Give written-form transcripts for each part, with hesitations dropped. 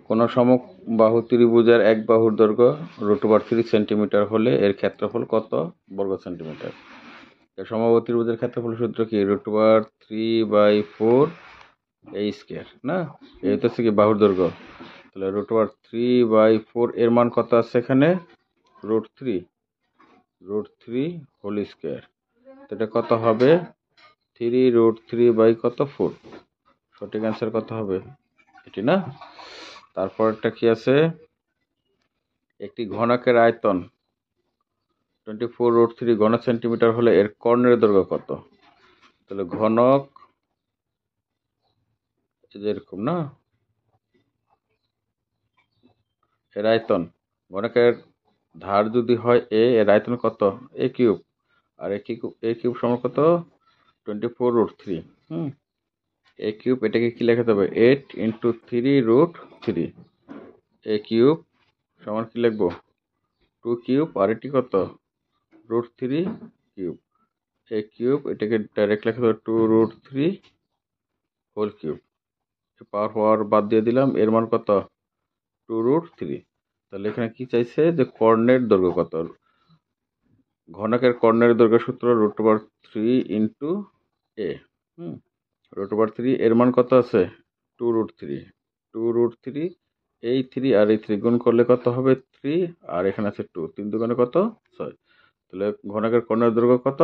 কোনো সমবাহু ত্রিভুজের এক বাহুর দৈর্ঘ্য √3 সেন্টিমিটার হলে এর ক্ষেত্রফল কত বর্গ সেন্টিমিটার? সমবাহু ত্রিভুজের ক্ষেত্রফল সূত্র কি √3/4 a স্কয়ার না, এই তো হচ্ছে কি বাহুর দৈর্ঘ্য। তাহলে √3/4 এর মান কত আছে এখানে? √3 হোল স্কয়ার। তো এটা কত হবে? 3√3 কত 4। সঠিক অ্যান্সার কত হবে? এটি না। তারপরটা কি আছে? একটি ঘনকের আয়তন 24√3 ঘন সেন্টিমিটার হলে এর কর্ণের দৈর্ঘ্য কত? তাহলে ঘনক এরকম না, এর আয়তন, ঘনকের ধার যদি হয় এ, এর আয়তন কত? এ কিউব। আর এ কিউব সমান কত? 24√3। এ কিউব, এটাকে কি লেখাতে হবে? 8 × 3√3। এ কিউব সমান কি লিখবো? 2 কিউব। আর এটি কত? √3 কিউব। এ কিউব, এটাকে ডাইরেক্ট লেখা যাবে 2√3 হোল কিউব। পাওয়ার বাদ দিয়ে দিলাম, এর মান কত? 2√3। তাহলে এখানে কি চাইছে? যে কর্ণের দৈর্ঘ্য কত। ঘনকের কর্ণের দৈর্ঘ্য সূত্র √3 × a। √3 এর মান কত আছে? 2√3। 2√3, এই 3 আর এই 3 গুণ করলে কত হবে? 3। আর এখানে আছে 2, 3 দুগুণে কত? 6। তাহলে ঘনকের কর্ণের দৈর্ঘ্য কত?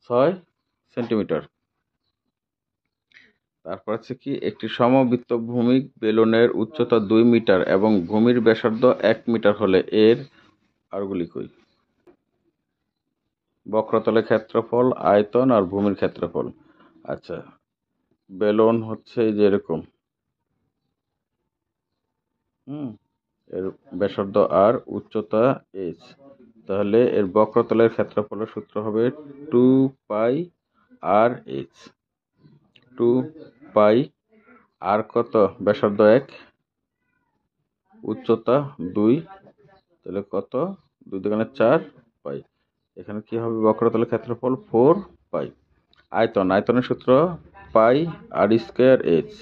6 সেন্টিমিটার। তারপর আছে কি? একটি সমবৃত্ত ভূমিক বেলুনের উচ্চতা 2 মিটার এবং ভূমির ব্যাসার্ধ 1 মিটার হলে এর আরগুলি কই? বক্রতলের ক্ষেত্রফল, আয়তন আর ভূমির ক্ষেত্রফল। আচ্ছা, বেলুন হচ্ছে এই যে এরকম, এর ব্যাসার্ধ আর, উচ্চতা h। তাহলে এর বক্রতলের ক্ষেত্রফলের সূত্র হবে 2πr/h। 2π, আর কত? ব্যাসার্ধ 1, উচ্চতা 2, তাহলে কত? 2 দুগুণে 4 পাই। এখানে কি হবে? বক্রতলের ক্ষেত্রফল 4π। আয়তনের সূত্র πr²h।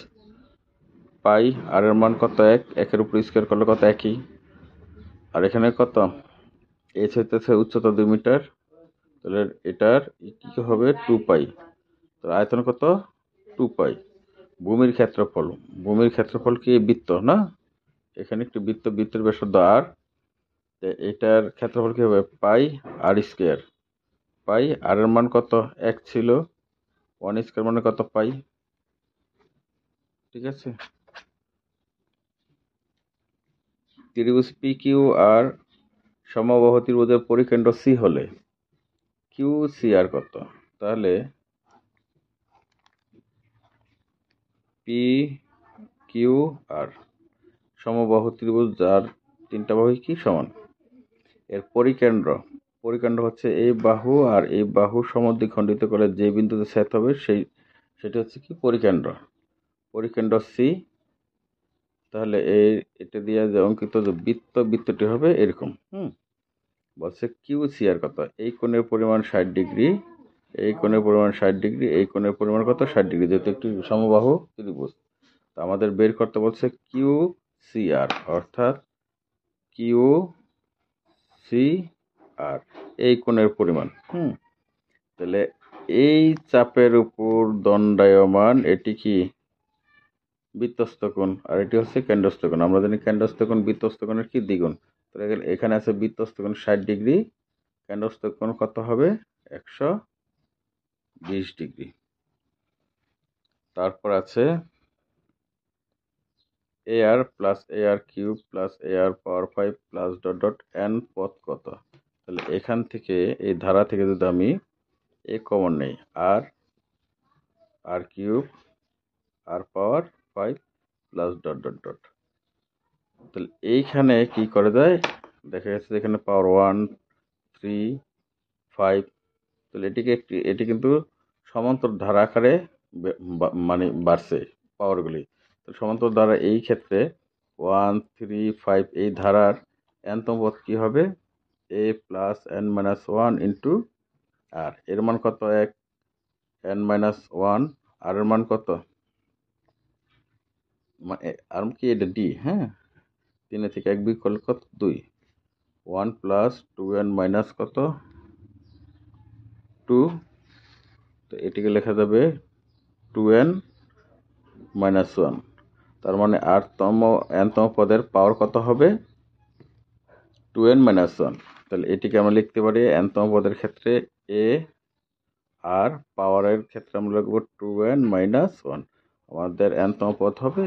পাই, আর এর মান কত? 1, একের উপর স্কয়ার করলে কত? একই। আর এখানে কত? h হইতেছে উচ্চতা 2 মিটার, তাহলে এটার কি হবে? 2π। তাহলে আয়তন কত? 2π। ভূমির ক্ষেত্রফল কি? বৃত্ত না, এখানে একটি বৃত্তের ব্যাসার্ধ আর, এটার ক্ষেত্রফল কি হবে? πr²। পাই, আর এর মান কত? 1 ছিল, 1 স্কয়ার মানে কত? পাই। ঠিক আছে। ত্রিভুজ PQR সমবাহু ত্রিভুজের পরিকেন্দ্র C হলে QCR কত? তাহলে PQR সমবাহু ত্রিভুজ যার 3টা বাহু কি সমান। এর পরিকেন্দ্র হচ্ছে এই বাহু আর এই বাহু সমদ্বিখণ্ডিত করে যে বিন্দুতে ছেদ হবে সেটা হচ্ছে কি? পরিকেন্দ্র C। তাহলে এটা দিয়ে যে অঙ্কিত যে বৃত্তটি হবে এরকম। বলছে QCR কত? এই কোণের পরিমাণ 60 ডিগ্রি, এই কোণের পরিমাণ 60 ডিগ্রি, এই কোণের পরিমাণ কত? 60 ডিগ্রি, যেহেতু একটি সমবাহু ত্রিভুজ। তো আমাদের বের করতে বলছে QCR, অর্থাৎ QCR এই কোণের পরিমাণ। তাহলে এই চাপের উপর দণ্ডায়মান এটি কি? বৃত্তস্থ কোণ, আর এটি হচ্ছে কেন্দ্রস্থ কোণ। আমরা জানি কেন্দ্রস্থ কোণ বৃত্তস্থ কোণের কি দ্বিগুণ। তাহলে এখানে আছে বৃত্তস্থ কোণ 60 ডিগ্রি, কেন্দ্রস্থ কোণ কত হবে? 120 ডিগ্রি। তারপর আছে AR + AR³ + AR⁵ + ... n পদ কত? তাহলে এখান থেকে, এই ধারা থেকে যদি আমি a কমন নেই, r³ r⁵ + ... তাহলে এইখানে কি করা যায়? দেখা যাচ্ছে এখানে পাওয়ার 1, 3, 5। তাহলে এটি কিন্তু সমান্তর ধারা আকারে মানে বাড়ছে পাওয়ারগুলি। তো সমান্তর ধারা এই ক্ষেত্রে 1, 3, 5 এই ধারার nতম পদ কি হবে? a + n-1 × r। এর মান কত? 1, n-1, আর এর মান কত? আর কি এটা ডি, হ্যাঁ, 3 থেকে 1 বিয়োগ করলে কত 2, 1 প্লাস 2n মাইনাস কত 2, তো এটিকে লেখা যাবে 2n মাইনাস 1। তার মানে nতম পদের পাওয়ার কত হবে 2n মাইনাস 1। তাহলে এটিকে আমরা লিখতে পারি nতম পদের ক্ষেত্রে a, আর পাওয়ারের ক্ষেত্রে আমরা লিখব 2n মাইনাস 1। আমাদের nতম পদ হবে